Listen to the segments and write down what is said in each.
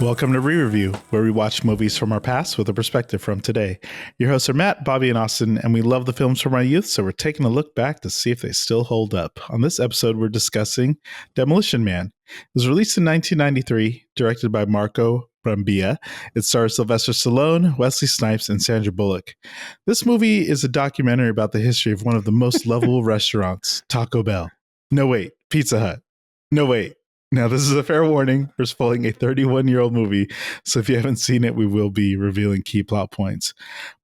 Welcome to ReReview, where we watch movies from our past with a perspective from today. Your hosts are Matt, Bobby, and Austin, and we love the films from our youth, so we're taking a look back to see if they still hold up. On this episode, we're discussing Demolition Man. It was released in 1993, directed by Marco Brambilla. It stars Sylvester Stallone, Wesley Snipes, and Sandra Bullock. This movie is a documentary about the history of one of the most lovable restaurants, Taco Bell. No, wait, Pizza Hut. No, wait. Now, this is a fair warning. We're spoiling a 31-year-old movie, so if you haven't seen it, we will be revealing key plot points.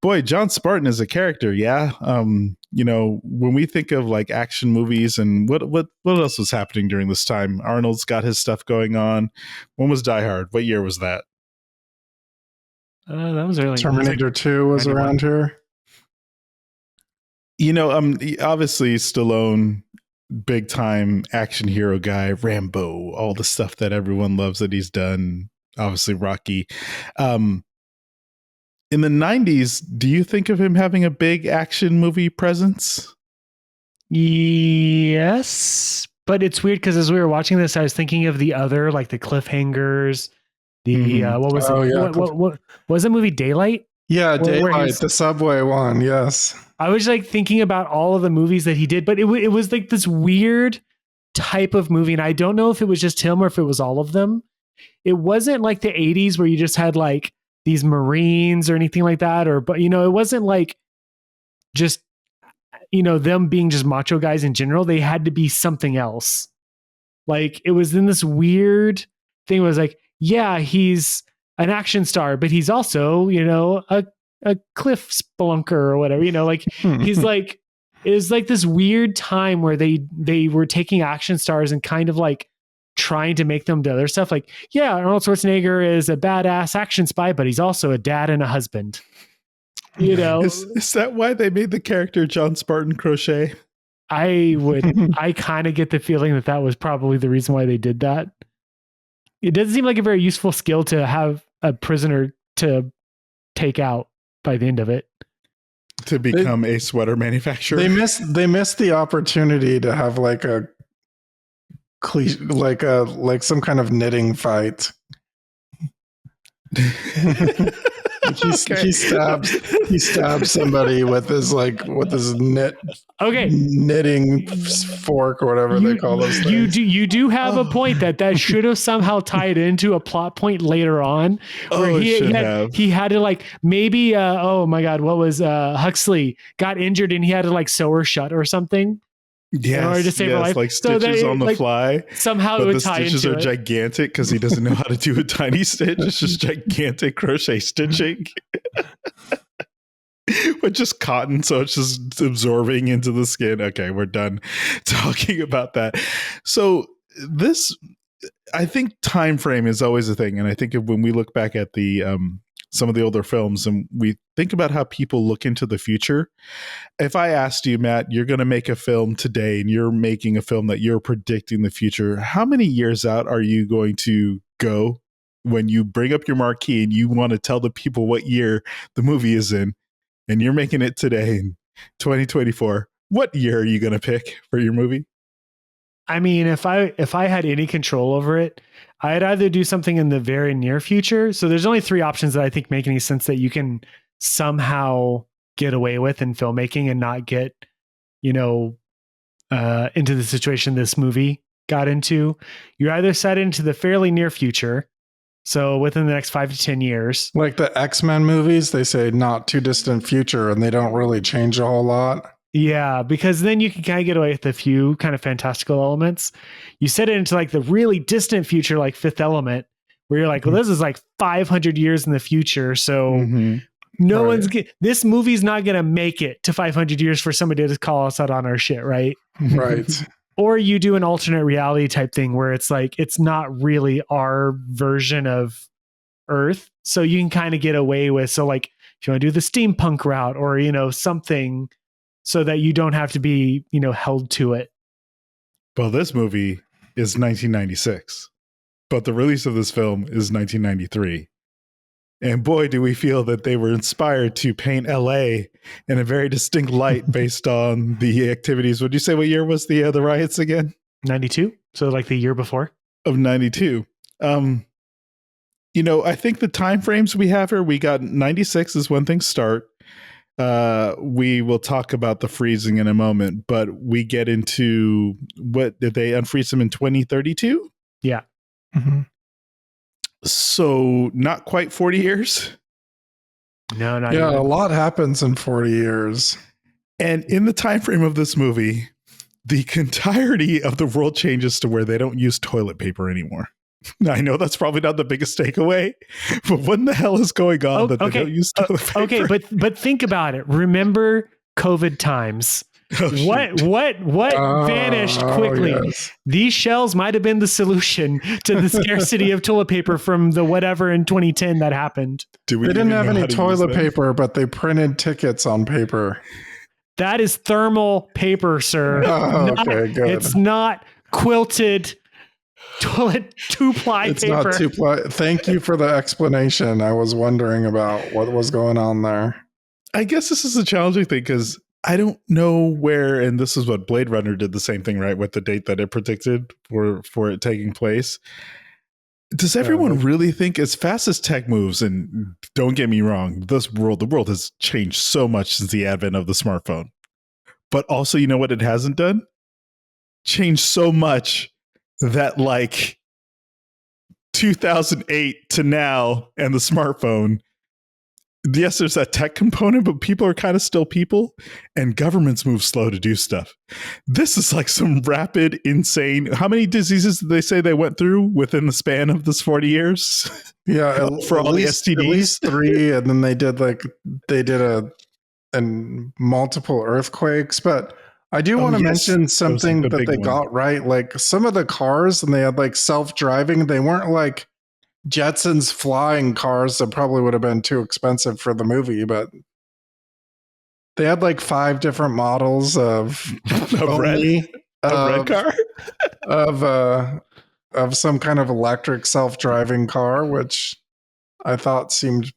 Boy, John Spartan is a character, yeah? When we think of like action movies and what else was happening during this time? Arnold's got his stuff going on. When was Die Hard? What year was that? That was early. Terminator 2 was around here. Obviously Stallone, big time action hero guy, Rambo, all the stuff that everyone loves that he's done, obviously Rocky. In the 90s, do you think of him having a big action movie presence? Yes, but it's weird because as we were watching this, I was thinking of the other, like the cliffhangers, what was it? Yeah. What was the movie Daylight? Yeah, Daylight, the subway one, yes. I was like thinking about all of the movies that he did, but it was like this weird type of movie. And I don't know if it was just him or if it was all of them. It wasn't like the 80s where you just had like these Marines or anything like that. But it wasn't like just, them being just macho guys in general. They had to be something else. Like it was in this weird thing. It was like, yeah, he's an action star, but he's also, a cliff spelunker or whatever, he's like, it was like this weird time where they were taking action stars and kind of like trying to make them do other stuff. Like, yeah, Arnold Schwarzenegger is a badass action spy, but he's also a dad and a husband. Is that why they made the character John Spartan crochet? I kind of get the feeling that was probably the reason why they did that. It doesn't seem like a very useful skill to have a prisoner to take out by the end of it. To become a sweater manufacturer. They missed the opportunity to have like a some kind of knitting fight. He stabs somebody with his knitting fork or whatever they call those things. You do have a point that should have somehow tied into a plot point later on where he had to like maybe oh my god, what was Huxley got injured and he had to like sew her shut or something. Yes, in order to save her life. Like stitches on the fly. Somehow but it would the tie stitches into are it. gigantic because he doesn't know how to do a tiny stitch. It's just gigantic crochet stitching. With just cotton, so it's just absorbing into the skin. Okay, we're done talking about that. So this, I think time frame is always a thing. And I think when we look back at the some of the older films and we think about how people look into the future. If I asked you, Matt, you're going to make a film today and you're making a film that you're predicting the future, how many years out are you going to go when you bring up your marquee and you want to tell the people what year the movie is in and you're making it today in 2024? What year are you going to pick for your movie? I mean, if I had any control over it, I'd either do something in the very near future. So there's only three options that I think make any sense that you can somehow get away with in filmmaking and not get, into the situation this movie got into. You either set into the fairly near future, so within the next 5 to 10 years. Like the X-Men movies, they say not too distant future and they don't really change a whole lot. Yeah, because then you can kind of get away with a few kind of fantastical elements. You set it into like the really distant future, like Fifth Element, where you're like, well, this is like 500 years in the future. So this movie's not going to make it to 500 years for somebody to call us out on our shit, right? Right. Or you do an alternate reality type thing where it's like, it's not really our version of Earth. So you can kind of get away with, so like if you want to do the steampunk route or, something so that you don't have to be, held to it. Well, this movie is 1996, but the release of this film is 1993. And boy, do we feel that they were inspired to paint LA in a very distinct light based on the activities. Would you say what year was the riots again? 92. So like the year before of 92. I think the time frames we have here, we got 96 is when things start. We will talk about the freezing in a moment, but we get into what did they unfreeze them in 2032? Yeah. Mhm. So not quite 40 years. No, not Yeah, even. a lot happens in 40 years. And in the time frame of this movie, the entirety of the world changes to where they don't use toilet paper anymore. Now, I know that's probably not the biggest takeaway, but what in the hell is going on that they don't use toilet paper? Okay, but think about it. Remember COVID times. What vanished quickly? Yes. These shells might have been the solution to the scarcity of toilet paper from the whatever in 2010 that happened. They didn't have any toilet paper, but they printed tickets on paper. That is thermal paper, sir. Oh, okay, good. It's not quilted toilet two-ply It's paper. not two-ply. Thank you for the explanation. I was wondering about what was going on there. I guess this is a challenging thing because I don't know where, and this is what Blade Runner did the same thing, right? With the date that it predicted for it taking place. Does everyone really think, as fast as tech moves, and don't get me wrong, the world has changed so much since the advent of the smartphone. But also, you know what it hasn't done? Changed so much that like 2008 to now and the smartphone, yes, there's that tech component, but people are kind of still people, and governments move slow to do stuff. This is like some rapid, insane. How many diseases did they say they went through within the span of this 40 years? Yeah, for all the STDs, at least 3, and then they did multiple earthquakes. But I do want to mention something that they got right. Like some of the cars, and they had like self-driving. They weren't like Jetsons flying cars that probably would have been too expensive for the movie, but they had like 5 different models of red car of some kind of electric self-driving car, which I thought seemed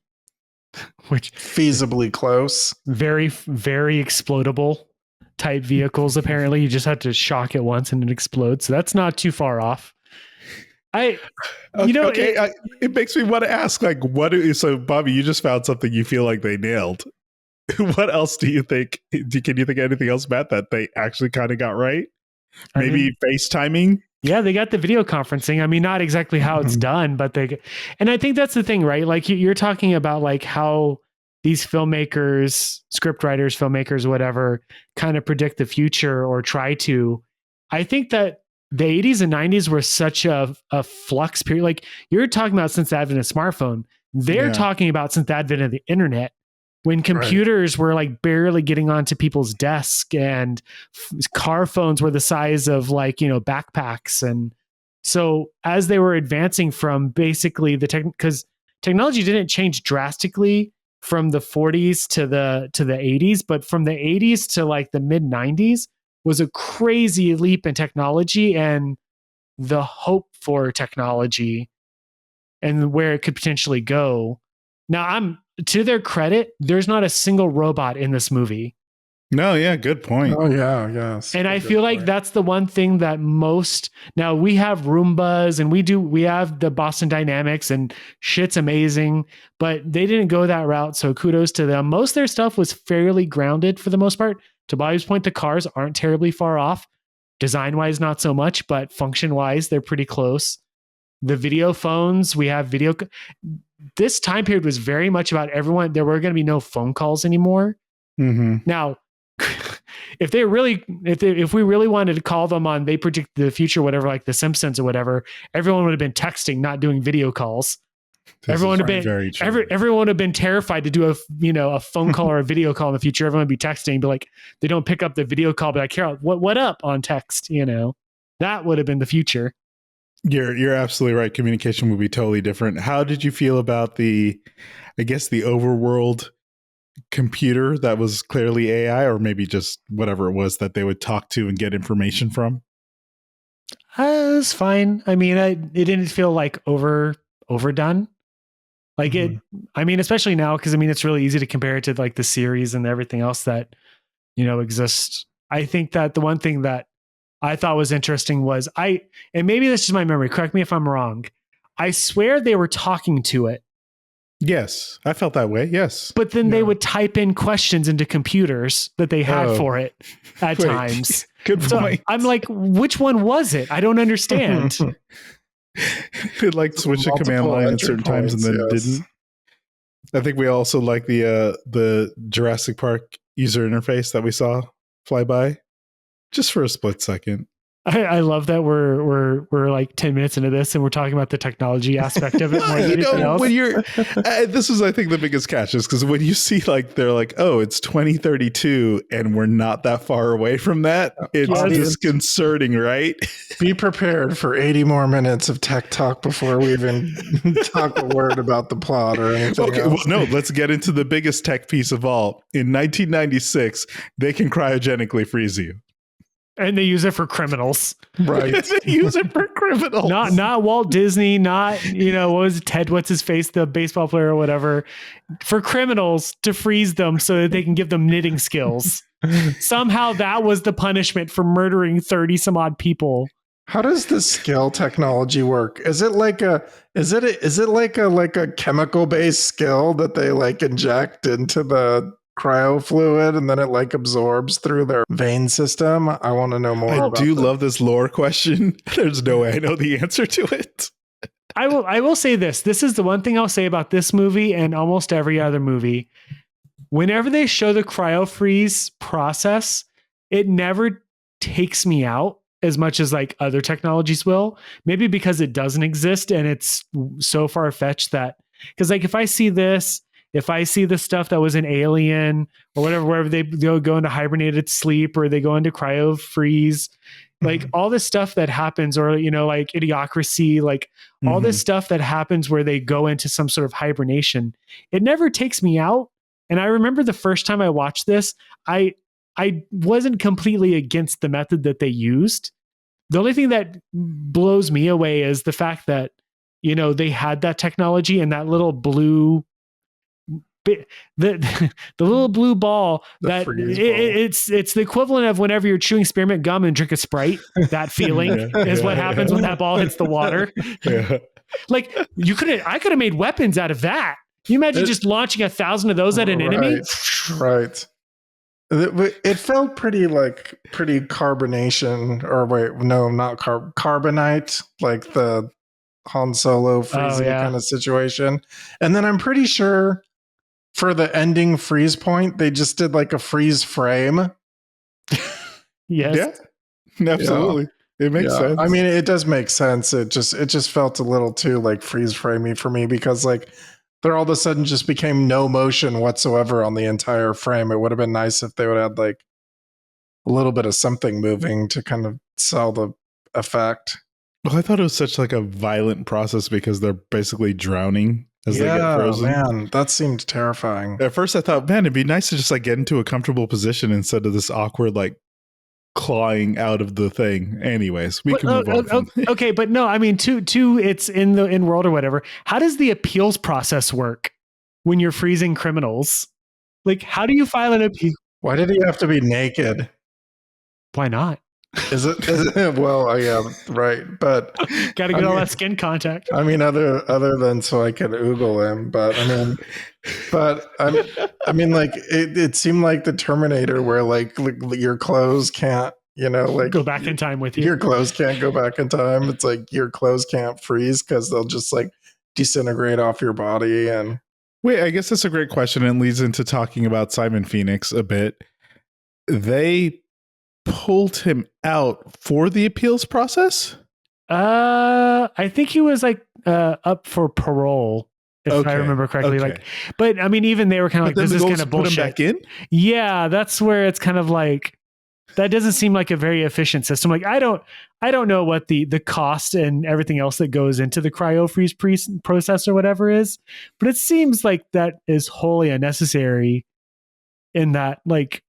feasibly close. Very, very explodable type vehicles. Apparently, you just have to shock it once and it explodes. So that's not too far off. It makes me want to ask, like, so Bobby, you just found something you feel like they nailed. What else do you think? Can you think of anything else, Matt, that they actually kind of got right? Maybe FaceTiming? Yeah, they got the video conferencing. I mean, not exactly how it's done, but and I think that's the thing, right? Like you're talking about like how these filmmakers, script writers, filmmakers, whatever, kind of predict the future or try to. I think that the 80s and 90s were such a flux period. Like you're talking about since the advent of smartphone, they're talking about since the advent of the internet, when computers were like barely getting onto people's desks and car phones were the size of like, backpacks. And so as they were advancing from basically because technology didn't change drastically from the 40s to the 80s, but from the 80s to like the mid 90s was a crazy leap in technology and the hope for technology and where it could potentially go. Now, to their credit, there's not a single robot in this movie. No, yeah, good point. Oh, yeah, yes. And I feel like that's the one thing that now we have Roombas and we have the Boston Dynamics and shit's amazing, but they didn't go that route. So kudos to them. Most of their stuff was fairly grounded for the most part. To Bobby's point, the cars aren't terribly far off. Design-wise, not so much, but function-wise, they're pretty close. The video phones, we have video. This time period was very much about everyone. There were going to be no phone calls anymore. Mm-hmm. Now, if we really wanted to call them on, they predict the future, whatever, like The Simpsons or whatever, everyone would have been texting, not doing video calls. Everyone would have been terrified to do a phone call or a video call in the future. Everyone would be texting, but like they don't pick up the video call, but like, Carol, what up on text? That would have been the future. You're absolutely right. Communication would be totally different. How did you feel about the overworld computer that was clearly AI, or maybe just whatever it was that they would talk to and get information from? It was fine. I mean, it didn't feel like overdone. Like especially now, because it's really easy to compare it to like the series and everything else that, exists. I think that the one thing that I thought was interesting was and maybe this is my memory, correct me if I'm wrong. I swear they were talking to it. Yes, I felt that way. Yes. But then they would type in questions into computers that they had for it at times. Good point. I'm like, which one was it? I don't understand. It like switched a command line at certain times and then didn't. I think we also like the Jurassic Park user interface that we saw fly by just for a split second. I love that we're like 10 minutes into this and we're talking about the technology aspect of it more than anything else. When you're, this is, I think, the biggest catch is because when you see like, they're like, oh, it's 2032 and we're not that far away from that. It's disconcerting, right? Be prepared for 80 more minutes of tech talk before we even talk a word about the plot or anything else. Well, no, let's get into the biggest tech piece of all. In 1996, they can cryogenically freeze you. And they use it for criminals. Right. They use it for criminals. Not Walt Disney, not, what was it, Ted, what's his face, the baseball player or whatever, for criminals to freeze them so that they can give them knitting skills. Somehow that was the punishment for murdering 30 some odd people. How does the skill technology work? Is it like a chemical based skill that they like inject into the cryo fluid and then it like absorbs through their vein system? I want to know more. I do love this lore question. There's no way I know the answer to it. I will say this. This is the one thing I'll say about this movie and almost every other movie. Whenever they show the cryo freeze process, it never takes me out as much as like other technologies will. Maybe because it doesn't exist and it's so far fetched that, because like if I see the stuff that was in Alien or whatever, wherever they go into hibernated sleep or they go into cryo freeze, like all this stuff that happens, or, like Idiocracy, like all this stuff that happens where they go into some sort of hibernation, it never takes me out. And I remember the first time I watched this, I wasn't completely against the method that they used. The only thing that blows me away is the fact that, they had that technology and that little blue, the little blue ball that it's the equivalent of whenever you're chewing spearmint gum and drink a Sprite. That feeling is what happens when that ball hits the water. Yeah. Like I could have made weapons out of that. Can you imagine just launching 1,000 of those at an enemy? Right. It felt pretty carbonation, or wait, no, not carbonite, like the Han Solo freezing kind of situation. And then I'm pretty sure for the ending freeze point, they just did like a freeze frame. Yes. Yeah, absolutely. Yeah. It makes sense. I mean, it does make sense. It just felt a little too like freeze framey for me, because like there all of a sudden just became no motion whatsoever on the entire frame. It would have been nice if they would have had like a little bit of something moving to kind of sell the effect. Well, I thought it was such like a violent process because they're basically drowning as they get frozen. Man, that seemed terrifying. At first I thought, man, it'd be nice to just like get into a comfortable position instead of this awkward like clawing out of the thing. Anyways, we can move on. Okay, but no, I mean, to it's in world or whatever. How does the appeals process work when you're freezing criminals? Like, how do you file an appeal? Why did he have to be naked? Why not? Is it? Well, yeah, right. But got to get all that skin contact. I mean, other than so I could oogle him, but I mean, like it seemed like the Terminator, where like your clothes can't, like go back in time with you. Your clothes can't go back in time. It's like your clothes can't freeze because they'll just like disintegrate off your body. And wait, I guess that's a great question and leads into talking about Simon Phoenix a bit. They pulled him out for the appeals process? I think he was like up for parole, if I remember correctly. Okay. Like, but I mean, even they were kind of like, this is kind of bullshit. Put him back in? Yeah, that's where it's kind of like, that doesn't seem like a very efficient system. Like, I don't know what the cost and everything else that goes into the cryo freeze process or whatever is, but it seems like that is wholly unnecessary. In that, like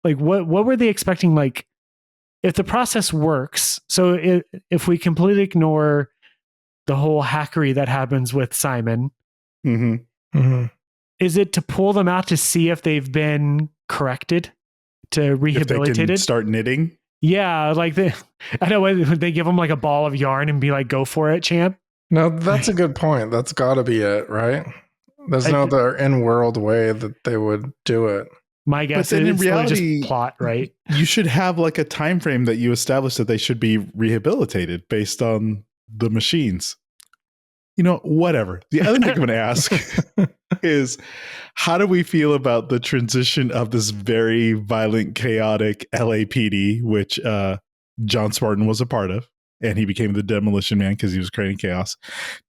what were they expecting? Like, if the process works, so if we completely ignore the whole hackery that happens with Simon, is it to pull them out to see if they've been corrected, to rehabilitate if they can it? Start knitting? Yeah, like I know they give them like a ball of yarn and be like, "Go for it, champ." No, that's a good point. That's got to be it, right? There's no other in-world way that they would do it. My guess is in reality, just plot, right? You should have like a time frame that you establish that they should be rehabilitated based on the machines. You know, whatever. The other thing I'm going to ask is, how do we feel about the transition of this very violent, chaotic LAPD, which John Spartan was a part of, and he became the Demolition Man because he was creating chaos,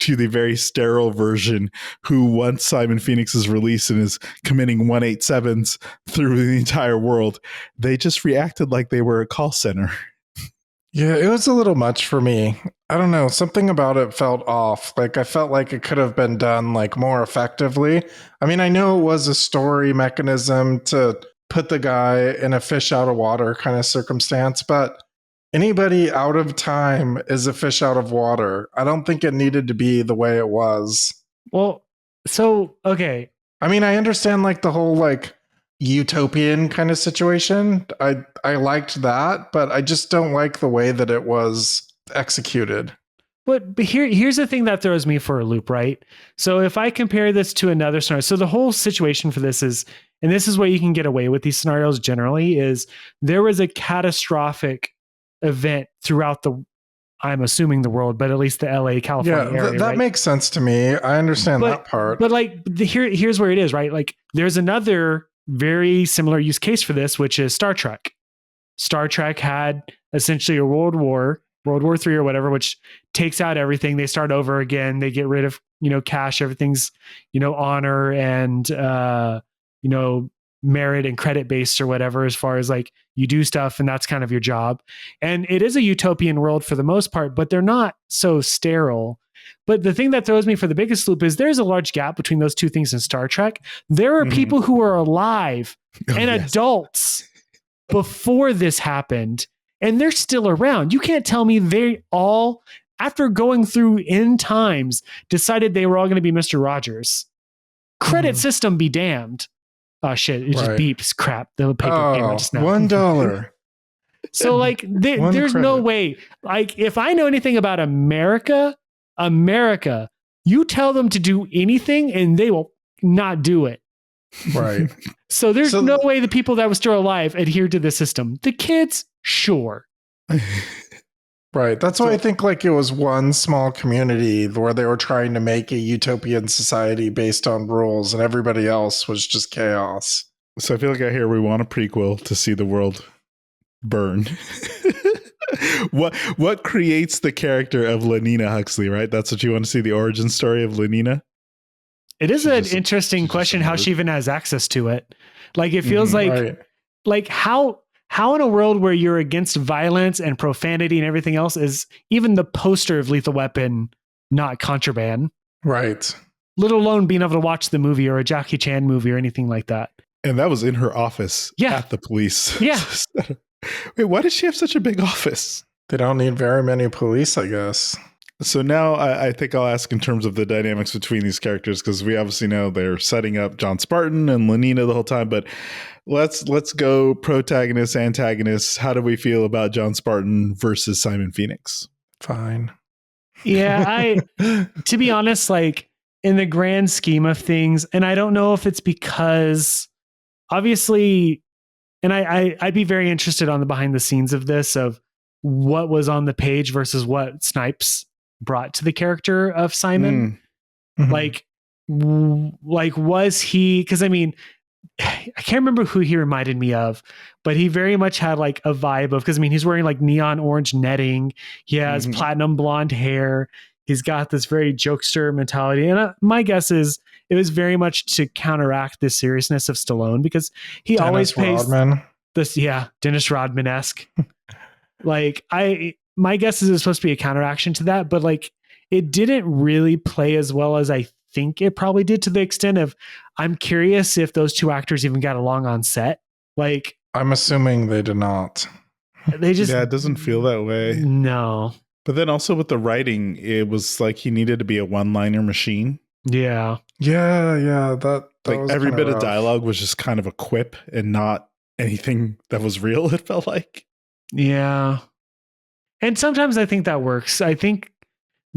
to the very sterile version who, once Simon Phoenix is released and is committing 187s through the entire world, they just reacted like they were a call center. Yeah, it was a little much for me. I don't know. Something about it felt off. Like I felt like it could have been done like more effectively. I mean, I know it was a story mechanism to put the guy in a fish out of water kind of circumstance, but anybody out of time is a fish out of water. I don't think it needed to be the way it was. Well, so, okay. I mean, I understand like the whole like utopian kind of situation. I liked that, but I just don't like the way that it was executed. But here's the thing that throws me for a loop, right? So if I compare this to another scenario, so the whole situation for this is, and this is what you can get away with these scenarios generally, is there was a catastrophic event throughout the, I'm assuming the world, but at least the LA, California area. That right? makes sense to me. I understand that part. But like here's where it is, right? Like there's another very similar use case for this, which is Star Trek. Star Trek had essentially a World War III or whatever, which takes out everything. They start over again. They get rid of, cash. Everything's, honor and, merit and credit based or whatever, as far as like you do stuff and that's kind of your job. And it is a utopian world for the most part, but they're not so sterile. But the thing that throws me for the biggest loop is there's a large gap between those two things in Star Trek. There are people who are alive and adults before this happened, and they're still around. You can't tell me they all, after going through end times, decided they were all going to be Mr. Rogers. Credit system be damned. Oh shit, it just beeps. Crap. The paper came out just now. $1. So like there's no way. Like if I know anything about America, you tell them to do anything and they will not do it. Right. So there's no way the people that were still alive adhered to the system. The kids, sure. Right. That's why I think like it was one small community where they were trying to make a utopian society based on rules and everybody else was just chaos. So I feel like I hear we want a prequel to see the world burn. What creates the character of Lenina Huxley, right? That's what you want to see, the origin story of Lenina? It is an interesting question how she even has access to it. Like it feels like how in a world where you're against violence and profanity and everything else is even the poster of Lethal Weapon not contraband? Right. Let alone being able to watch the movie or a Jackie Chan movie or anything like that. And that was in her office at the police. Yeah. Wait, why does she have such a big office? They don't need very many police, I guess. So now I think I'll ask in terms of the dynamics between these characters, because we obviously know they're setting up John Spartan and Lenina the whole time, but let's go protagonist, antagonist. How do we feel about John Spartan versus Simon Phoenix? Fine. Yeah, to be honest, like in the grand scheme of things, and I don't know if it's because obviously, and I'd be very interested on the behind the scenes of this, of what was on the page versus what Snipes brought to the character of Simon. Like was he, because I mean, I can't remember who he reminded me of, but he very much had like a vibe of, because I mean, he's wearing like neon orange netting. He has platinum blonde hair. He's got this very jokester mentality. And my guess is it was very much to counteract the seriousness of Stallone, because he always pays this. Yeah. Dennis Rodman-esque. Like my guess is it's supposed to be a counteraction to that, but like it didn't really play as well as I think it probably did, to the extent of I'm curious if those two actors even got along on set. Like I'm assuming they did not. They just it doesn't feel that way. No. But then also with the writing, it was like he needed to be a one-liner machine. Yeah. That like every bit of dialogue was just kind of a quip and not anything that was real, it felt like. Yeah. And sometimes I think that works. I think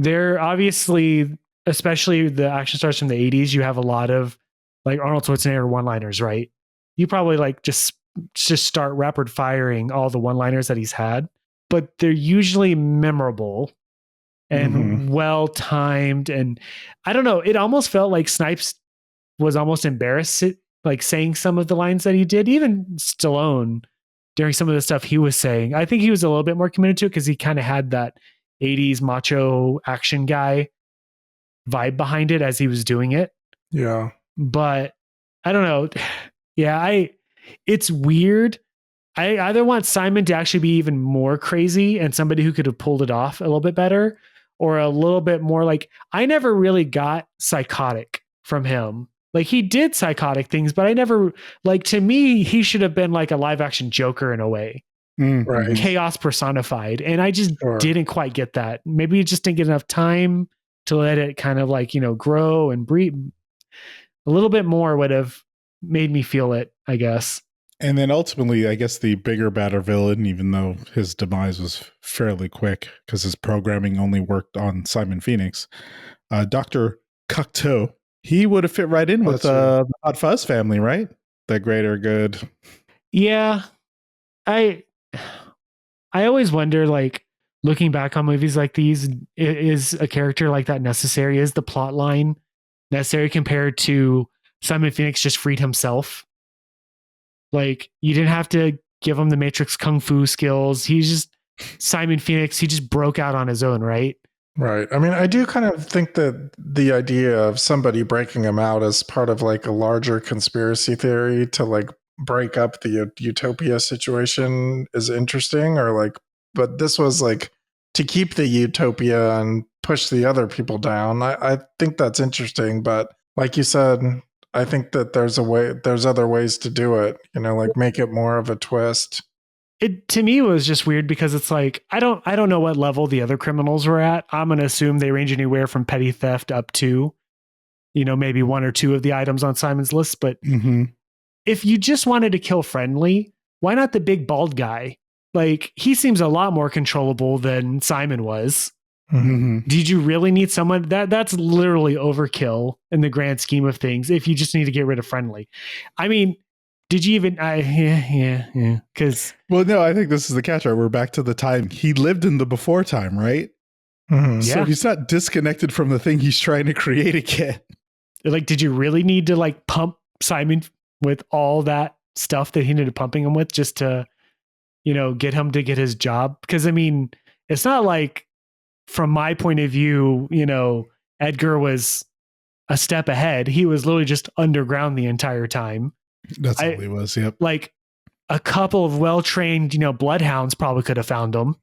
They're obviously, especially the action stars from the 80s, you have a lot of like Arnold Schwarzenegger one-liners, right? You probably like just start rapid firing all the one-liners that he's had, but they're usually memorable and well-timed. And I don't know, it almost felt like Snipes was almost embarrassed like saying some of the lines that he did. Even Stallone, during some of the stuff he was saying, I think he was a little bit more committed to it because he kind of had that 80s macho action guy vibe behind it as he was doing it. Yeah. But I don't know. Yeah, it's weird. I either want Simon to actually be even more crazy and somebody who could have pulled it off a little bit better, or a little bit more like, I never really got psychotic from him. Like he did psychotic things, but I never, like, to me, he should have been like a live action Joker in a way. Right. Chaos personified. And I just didn't quite get that. Maybe you just didn't get enough time to let it kind of like, grow and breathe. A little bit more would have made me feel it, I guess. And then ultimately, I guess the bigger, badder villain, even though his demise was fairly quick because his programming only worked on Simon Phoenix, Dr. Cocteau, he would have fit right in with the Hot Fuzz family, right? The greater good. Yeah. I always wonder, like, looking back on movies like these, is a character like that necessary? Is the plot line necessary compared to Simon Phoenix just freed himself? Like, you didn't have to give him the Matrix Kung Fu skills. He's just Simon Phoenix. He just broke out on his own, right? Right. I mean, I do kind of think that the idea of somebody breaking him out as part of like a larger conspiracy theory to like break up the utopia situation is interesting, or like, but this was like to keep the utopia and push the other people down. I think that's interesting, but like you said, I think that there's other ways to do it, like make it more of a twist. It, to me, was just weird because it's like, I don't know what level the other criminals were at. I'm going to assume they range anywhere from petty theft up to, maybe one or two of the items on Simon's list. But if you just wanted to kill friendly, why not the big bald guy? Like, he seems a lot more controllable than Simon was. Did you really need someone that's literally overkill in the grand scheme of things if you just need to get rid of friendly? I mean, did you even because well, no, I think this is the catch, right? We're back to the time he lived in the before time, right? So he's not disconnected from the thing he's trying to create again. Like, did you really need to like pump Simon with all that stuff that he needed pumping him with just to get him to get his job? Because I mean, it's not like, from my point of view, Edgar was a step ahead. He was literally just underground the entire time. That's all he was. Yep. Like a couple of well-trained, bloodhounds probably could have found him.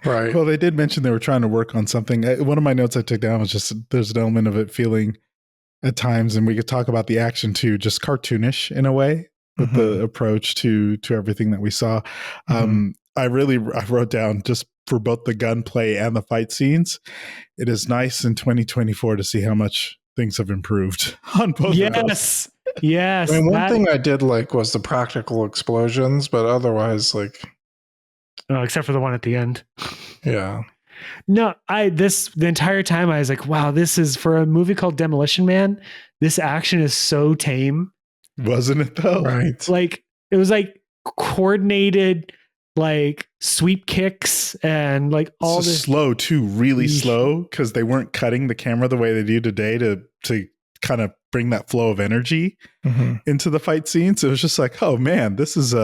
Right. Well, they did mention they were trying to work on something. One of my notes I took down was just there's an element of it feeling at times, and we could talk about the action too, just cartoonish in a way with the approach to everything that we saw. I wrote down, just for both the gunplay and the fight scenes, it is nice in 2024 to see how much things have improved on both of those. Yes. I mean, one thing I did like was the practical explosions, but otherwise, like, except for the one at the end. Yeah. No, the entire time I was like, wow, this is, for a movie called Demolition Man, this action is so tame. Wasn't it though? Right. Like, it was like coordinated, like sweep kicks and like all this slow too, really slow, because they weren't cutting the camera the way they do today to kind of bring that flow of energy into the fight scenes. So it was just like, oh man, this is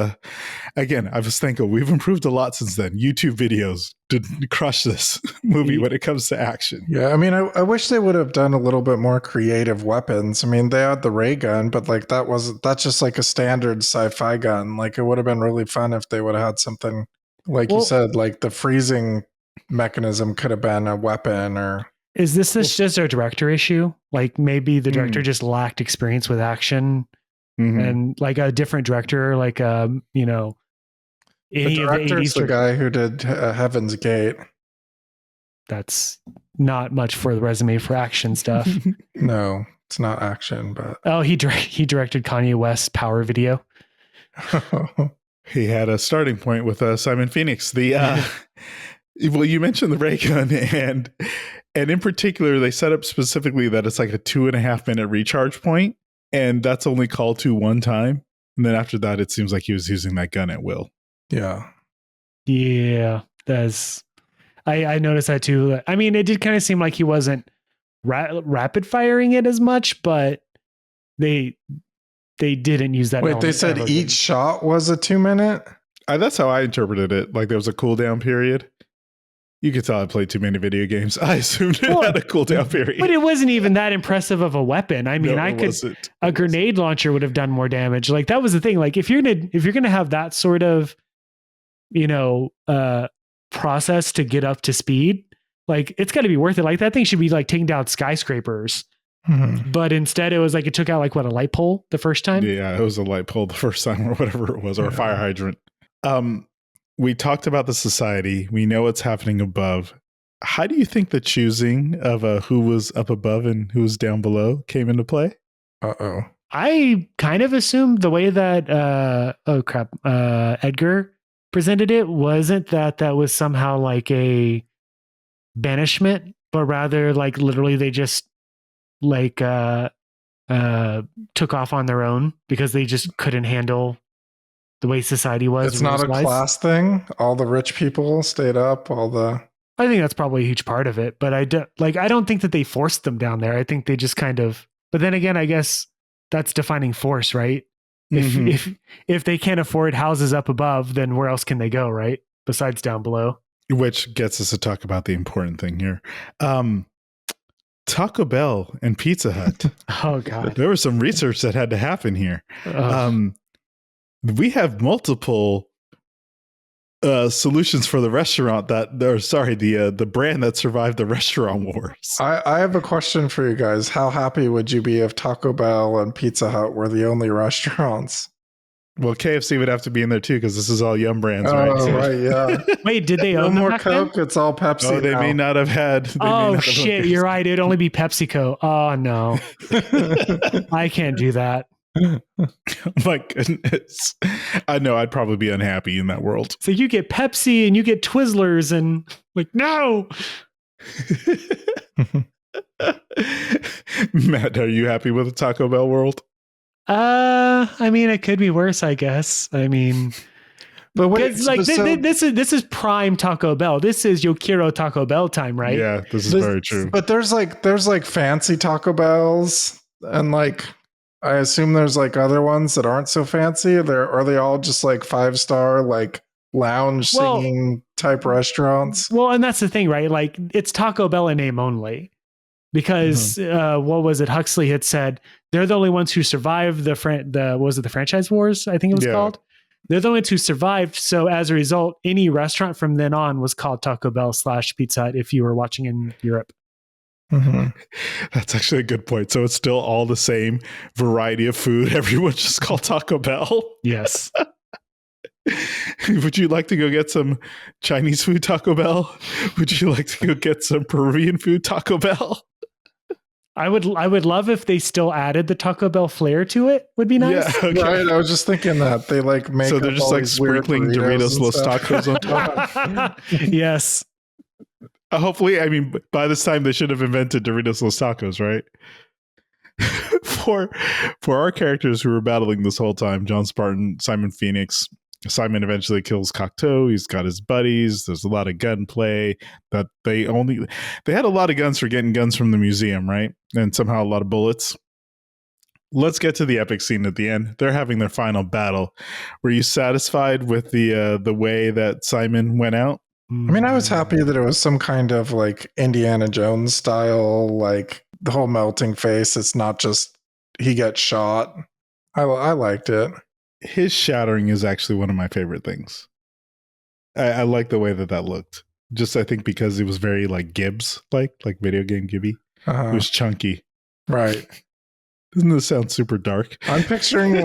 again, I was thinking we've improved a lot since then. YouTube videos did crush this movie when it comes to action. Yeah, I mean, I wish they would have done a little bit more creative weapons. I mean, they had the ray gun, but like that's just like a standard sci-fi gun. Like, it would have been really fun if they would have had something, like you said, like the freezing mechanism could have been a weapon. Or is this just a director issue? Like, maybe the director just lacked experience with action, and like a different director, like the director's the guy who did Heaven's Gate. That's not much for the resume for action stuff. No, it's not action, but he directed Kanye West's Power video. He had a starting point with Simon Phoenix. The Well, you mentioned the ray gun, and in particular, they set up specifically that it's like a 2.5 minute recharge point, and that's only called to one time. And then after that, it seems like he was using that gun at will. Yeah. Yeah, I noticed that too. I mean, it did kind of seem like he wasn't rapid firing it as much, but they didn't use that. Wait, they said each shot was a 2 minute? That's how I interpreted it. Like there was a cooldown period. You could tell I played too many video games. I assumed it had a cooldown period. But it wasn't even that impressive of a weapon. I mean, a grenade launcher would have done more damage. Like that was the thing. Like if you're gonna have that sort of, process to get up to speed, like it's got to be worth it. Like that thing should be like taking down skyscrapers. Mm-hmm. But instead it was like it took out like a light pole the first time. Yeah, it was a light pole the first time or whatever it was, or a fire hydrant. We talked about the society. We know what's happening above. How do you think the choosing of who was up above and who was down below came into play? I kind of assumed the way that Edgar presented it wasn't that was somehow like a banishment, but rather like literally they just like took off on their own because they just couldn't handle the way society was. It's not a class thing. All the rich people stayed up. I think that's probably a huge part of it, but I don't think that they forced them down there. I think they just kind of. But then again, I guess that's defining force, right? Mm-hmm. If they can't afford houses up above, then where else can they go, right? Besides down below. Which gets us to talk about the important thing here. Taco Bell and Pizza Hut. Oh God, there was some research that had to happen here. We have multiple solutions for the restaurant the brand that survived the restaurant wars. I have a question for you guys. How happy would you be if Taco Bell and Pizza Hut were the only restaurants? Well, KFC would have to be in there too because this is all Yum Brands, right? Oh, right, yeah. Wait, did they own no more back Coke? then? It's all Pepsi. Oh, they may not have had. Shit, you're right. It'd only be PepsiCo. Oh no, I can't do that. My goodness. I know I'd probably be unhappy in that world. So you get Pepsi and you get Twizzlers and like, no. Matt, are you happy with the Taco Bell world? I mean, it could be worse, I guess. I mean, but wait, like this is prime Taco Bell. This is Yo Quiero Taco Bell time, right? Yeah, this is very true. But there's like fancy Taco Bells and like I assume there's like other ones that aren't so fancy. Are they all just like 5-star like lounge singing type restaurants? Well, and that's the thing, right? Like it's Taco Bell in name only. Because what was it? Huxley had said they're the only ones who survived the franchise wars, I think it was called. They're the ones who survived. So as a result, any restaurant from then on was called Taco Bell / Pizza Hut if you were watching in Europe. Mm-hmm. That's actually a good point. So it's still all the same variety of food. Everyone's just called Taco Bell. Yes. Would you like to go get some Chinese food Taco Bell? Would you like to go get some Peruvian food Taco Bell? I would love if they still added the Taco Bell flair to it. Would be nice. Yeah, okay. Right. I was just thinking that they like make. So they're just like sprinkling Doritos Los Tacos on top. Yes. Hopefully, I mean, by this time they should have invented Doritos Los Tacos, right? For our characters who were battling this whole time, John Spartan, Simon Phoenix. Simon eventually kills Cocteau. He's got his buddies. There's a lot of gunplay. That they had a lot of guns for getting guns from the museum, right? And somehow a lot of bullets. Let's get to the epic scene at the end. They're having their final battle. Were you satisfied with the way that Simon went out? I mean, I was happy that it was some kind of like Indiana Jones style, like the whole melting face. It's not just he gets shot. I liked it. His shattering is actually one of my favorite things. I like the way that looked. Just I think because it was very like Gibbs, like video game Gibby. It was chunky. Right. Doesn't this sound super dark? I'm picturing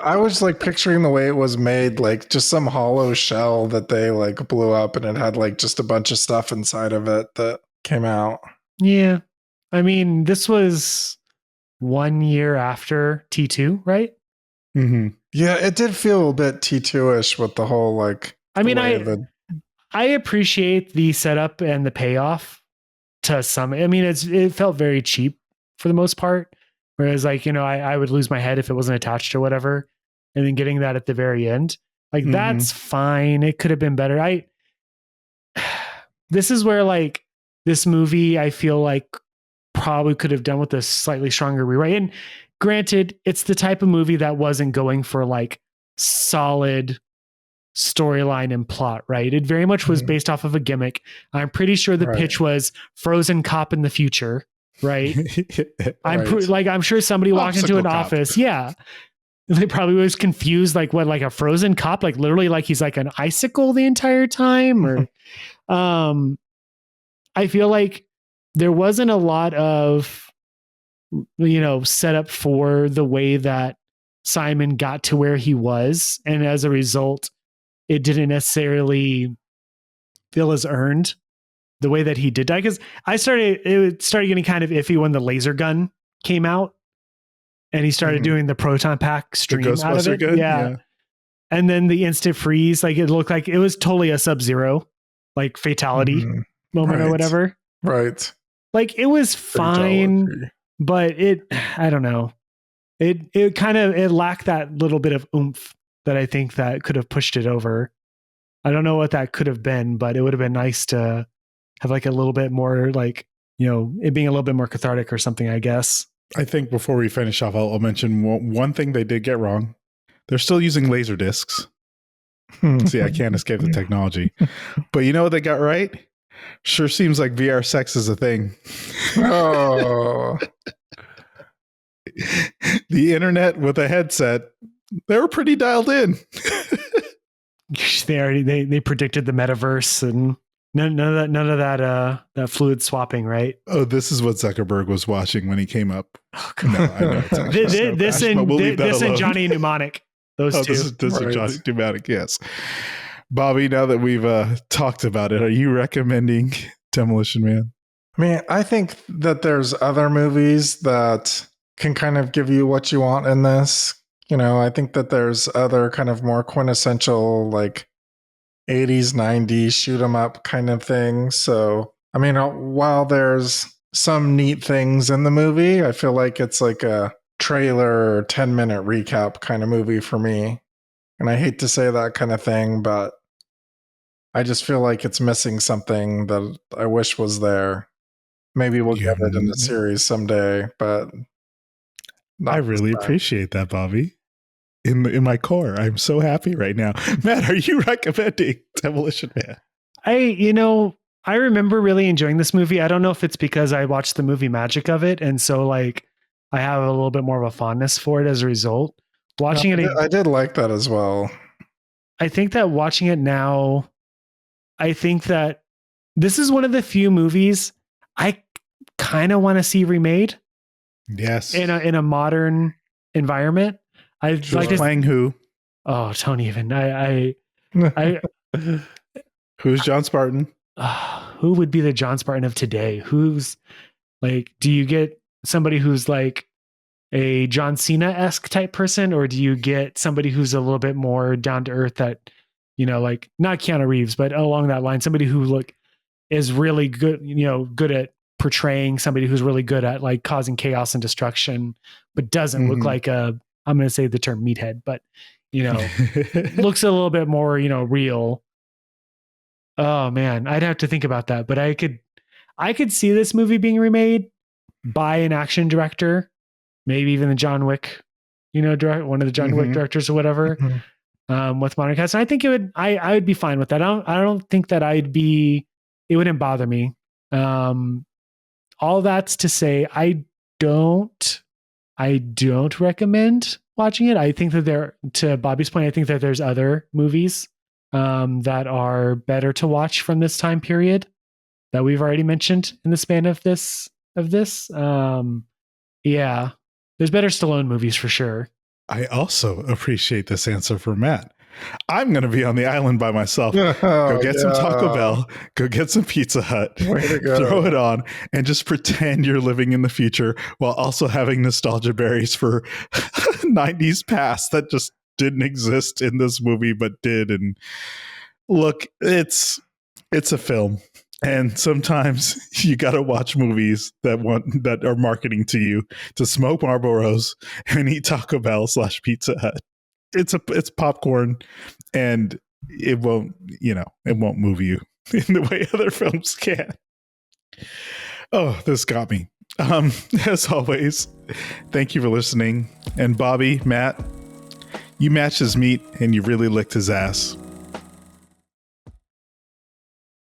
I was like picturing the way it was made, like just some hollow shell that they like blew up and it had like just a bunch of stuff inside of it that came out. Yeah. I mean, this was 1 year after T2, right? Mm-hmm. Yeah, it did feel a bit T2-ish with the whole like. I mean, I appreciate the setup and the payoff to some. I mean, it felt very cheap for the most part. Whereas, like, you know, I would lose my head if it wasn't attached or whatever. And then getting that at the very end, like, that's fine. It could have been better. This is where, like, this movie, I feel like probably could have done with a slightly stronger rewrite. And granted, it's the type of movie that wasn't going for like solid storyline and plot, right? It very much was based off of a gimmick. I'm pretty sure the pitch was frozen cop in the future, right? I'm sure somebody walked into an office. Yeah. They probably was confused, like, what, like a frozen cop, like literally like he's like an icicle the entire time, or I feel like there wasn't a lot of, you know, set up for the way that Simon got to where he was. And as a result, it didn't necessarily feel as earned the way that he did die. Because it started getting kind of iffy when the laser gun came out and he started doing the proton pack stream out of it. Gun? Yeah. And then the instant freeze, like, it looked like it was totally a Sub-Zero, like, fatality moment or whatever. Right. Like, it was fine, but I don't know. It kind of, it lacked that little bit of oomph that I think that could have pushed it over. I don't know what that could have been, but it would have been nice to have like a little bit more, like, you know, it being a little bit more cathartic or something, I guess. I think before we finish off, I'll mention one thing they did get wrong. They're still using laser discs. See, I can't escape the technology. But you know what they got right? Sure seems like VR sex is a thing. Oh. The internet with a headset, they were pretty dialed in. They predicted the metaverse and none of that fluid swapping, right? Oh, this is what Zuckerberg was watching when he came up. Oh, come on. No, I know this and Johnny Mnemonic. Those two. This is Johnny Mnemonic, yes. Bobby, now that we've talked about it, are you recommending Demolition Man? I mean, I think that there's other movies that can kind of give you what you want in this. You know, I think that there's other kind of more quintessential, like, 80s, 90s shoot 'em up kind of thing. So, I mean, while there's some neat things in the movie, I feel like it's like a trailer 10-minute recap kind of movie for me. And I hate to say that kind of thing, but I just feel like it's missing something that I wish was there. Maybe we'll get it in the series someday, but I really appreciate that, Bobby. In my core, I'm so happy right now. Matt, are you recommending Demolition Man? I remember really enjoying this movie. I don't know if it's because I watched the movie magic of it, and so, like, I have a little bit more of a fondness for it as a result. Watching it, I did like that as well. I think that watching it now, I think that this is one of the few movies I kind of want to see remade. Yes, in a modern environment. Playing who? Oh, don't even. I Who's John Spartan? Who would be the John Spartan of today? Who's, like, do you get somebody who's like a John Cena-esque type person, or do you get somebody who's a little bit more down to earth that, you know, like, not Keanu Reeves, but along that line, somebody who is really good, you know, good at portraying somebody who's really good at, like, causing chaos and destruction, but doesn't look like I'm going to say the term meathead, but, you know, looks a little bit more, you know, real. Oh man, I'd have to think about that, but I could see this movie being remade by an action director, maybe even the John Wick, you know, one of the John Wick directors or whatever, with modern cast. And I think I would be fine with that. I don't think that it wouldn't bother me. All that's to say, I don't recommend watching it. I think that to Bobby's point, I think that there's other movies that are better to watch from this time period that we've already mentioned in the span of this. Yeah, there's better Stallone movies for sure. I also appreciate this answer from Matt. I'm going to be on the island by myself. Go get some Taco Bell, go get some Pizza Hut, throw it on, and just pretend you're living in the future while also having nostalgia berries for 90s past that just didn't exist in this movie, but did. And look, it's It's a film. And sometimes you got to watch movies that are marketing to you to smoke Marlboros and eat Taco Bell / Pizza Hut. It's popcorn, and it won't move you in the way other films can. Oh, this got me. As always, thank you for listening. And Bobby, Matt, you matched his meat and you really licked his ass.